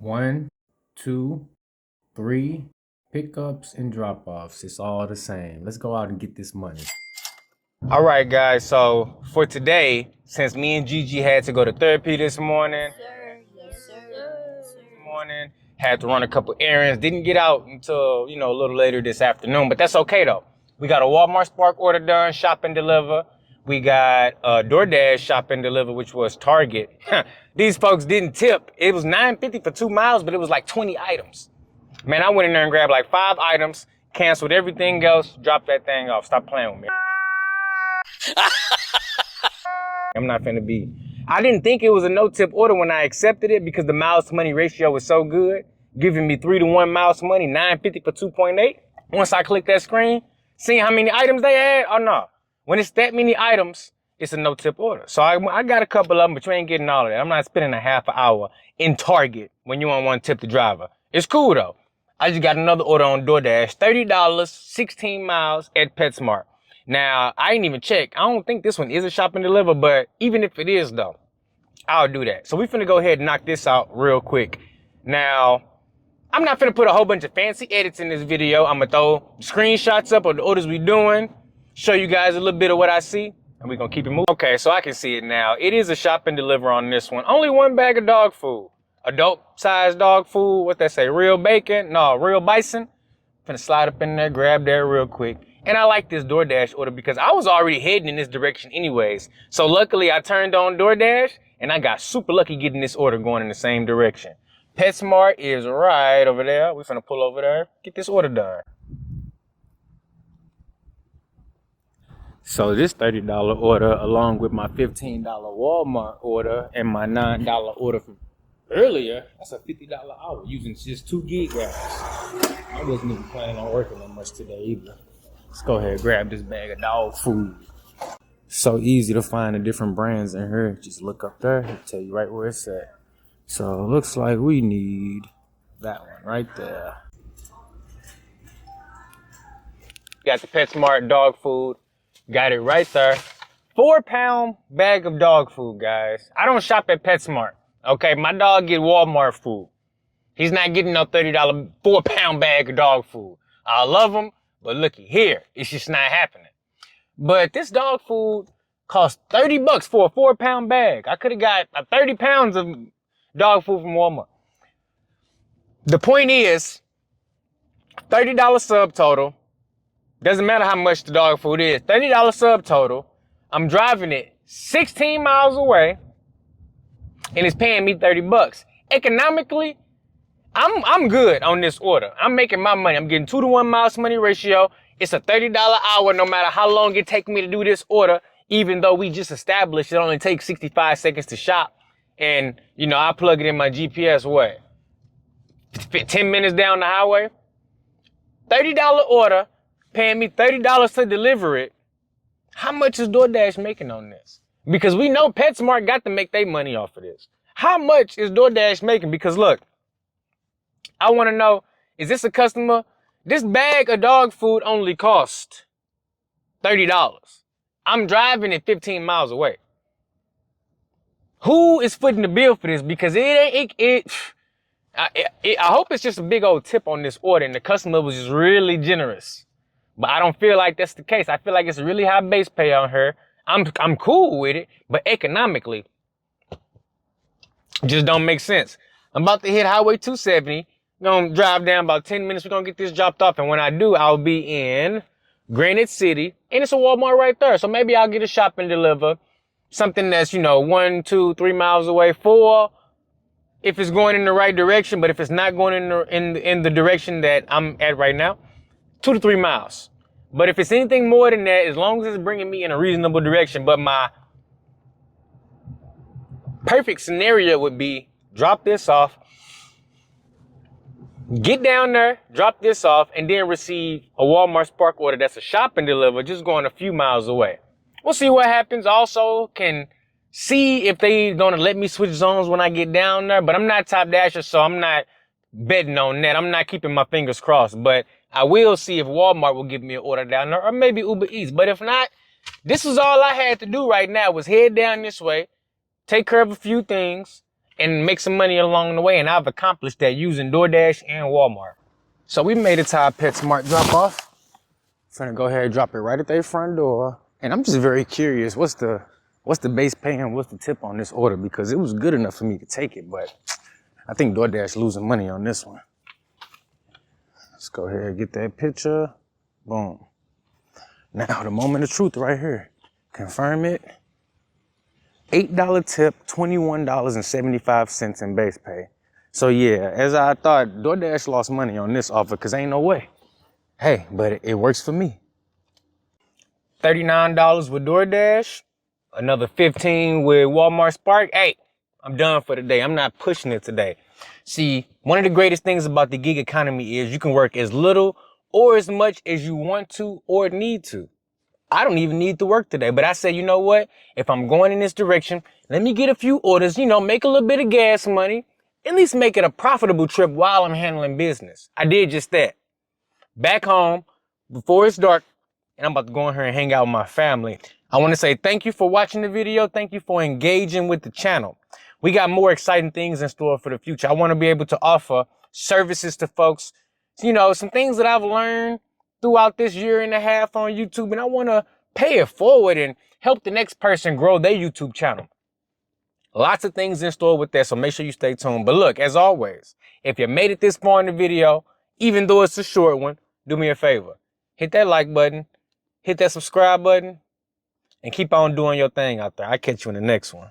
1, 2, 3 pickups and drop-offs. It's all the same. Let's go out and get this money. All right, guys. So for today, since me and Gigi had to go to therapy this morning, had to run a couple errands, didn't get out until, a little later this afternoon, but that's okay though. We got a Walmart Spark order done, shop and deliver. We got a Doordash shop and deliver, which was Target. These folks didn't tip. It was $9.50 for 2 miles, but it was like 20 items. Man, I went in there and grabbed like 5 items, canceled everything else, dropped that thing off. Stop playing with me. I'm not finna be. I didn't think it was a no-tip order when I accepted it because the miles to money ratio was so good, giving me 3-to-1 miles to money, $9.50 for 2.8. Once I clicked that screen, seeing how many items they had, oh no. When it's that many items, it's a no-tip order. So I got a couple of them, but you ain't getting all of that. I'm not spending a half an hour in Target when you want one tip the driver. It's cool though. I just got another order on DoorDash, $30, 16 miles at PetSmart. Now, I ain't even check. I don't think this one is a shop and deliver, but even if it is though, I'll do that. So we finna go ahead and knock this out real quick. Now, I'm not finna put a whole bunch of fancy edits in this video. I'm gonna throw screenshots up of the orders we doing, show you guys a little bit of what I see, and we're gonna keep it moving. Okay, so I can see it now. It is a shop and deliver on this one. Only 1 bag of dog food. Adult-sized dog food, what they say, real bacon? No, real bison. Finna slide up in there, grab that real quick. And I like this DoorDash order because I was already heading in this direction anyways. So luckily I turned on DoorDash and I got super lucky getting this order going in the same direction. PetSmart is right over there. We're finna pull over there, get this order done. So this $30 order, along with my $15 Walmart order and my $9 order from earlier, that's a $50 hour using just 2 gig racks. I wasn't even planning on working that much today either. Let's go ahead and grab this bag of dog food. So easy to find the different brands in here. Just look up there, it'll tell you right where it's at. So it looks like we need that one right there. Got the PetSmart dog food. Got it right there. 4-pound bag of dog food, guys. I don't shop at PetSmart. Okay, my dog get Walmart food. He's not getting no $30 4-pound bag of dog food. I love him, but looky here, it's just not happening. But this dog food cost $30 for a 4-pound bag. I could have got 30 pounds of dog food from Walmart. The point is, $30 subtotal. Doesn't matter how much the dog food is. $30 subtotal. I'm driving it 16 miles away, and it's paying me $30. Economically, I'm good on this order. I'm making my money. I'm getting 2-to-1 miles to money ratio. It's a $30 hour no matter how long it takes me to do this order, even though we just established it only takes 65 seconds to shop. And, I plug it in my GPS, 10 minutes down the highway. $30 order, paying me $30 to deliver it. How much is DoorDash making on this? Because we know PetSmart got to make their money off of this. How much is DoorDash making? Because look, I want to know, is this a customer? This bag of dog food only cost $30. I'm driving it 15 miles away. Who is footing the bill for this? Because I hope it's just a big old tip on this order and the customer was just really generous. But I don't feel like that's the case. I feel like it's really high base pay on her. I'm cool with it, but economically, just don't make sense. I'm about to hit Highway 270. Gonna drive down about 10 minutes. We're gonna get this dropped off. And when I do, I'll be in Granite City. And it's a Walmart right there. So maybe I'll get a shop and deliver. Something that's, 1, 2, 3 miles away. 4, if it's going in the right direction. But if it's not going in the direction that I'm at right now, 2 to 3 miles. But if it's anything more than that, as long as it's bringing me in a reasonable direction. But my perfect scenario would be drop this off, get down there, drop this off, and then receive a Walmart Spark order that's a shop and deliver, just going a few miles away. We'll see what happens. Also, can see if they gonna let me switch zones when I get down there. But I'm not Top Dasher, so I'm not betting on that. I'm not keeping my fingers crossed. But I will see if Walmart will give me an order down there, or maybe Uber Eats. But if not, this is all I had to do right now was head down this way, take care of a few things, and make some money along the way. And I've accomplished that using DoorDash and Walmart. So we made it to our PetSmart drop off. Finna go ahead and drop it right at their front door. And I'm just very curious, what's the base pay and what's the tip on this order? Because it was good enough for me to take it, but I think DoorDash losing money on this one. Let's go ahead and get that picture. Boom. Now the moment of truth right here. Confirm it. $8 tip, $21.75 in base pay. So yeah, as I thought, DoorDash lost money on this offer because ain't no way. Hey, but it works for me. $39 with DoorDash, another $15 with Walmart Spark. Hey, I'm done for the day. I'm not pushing it today. See, one of the greatest things about the gig economy is you can work as little or as much as you want to or need to. I don't even need to work today, but I said, you know what? If I'm going in this direction, let me get a few orders, make a little bit of gas money, at least make it a profitable trip while I'm handling business. I did just that. Back home, before it's dark, and I'm about to go in here and hang out with my family. I want to say thank you for watching the video. Thank you for engaging with the channel. We got more exciting things in store for the future. I want to be able to offer services to folks, some things that I've learned throughout this year and a half on YouTube, and I want to pay it forward and help the next person grow their YouTube channel. Lots of things in store with that, so make sure you stay tuned. But look, as always, if you made it this far in the video, even though it's a short one, do me a favor. Hit that like button, hit that subscribe button, and keep on doing your thing out there. I'll catch you in the next one.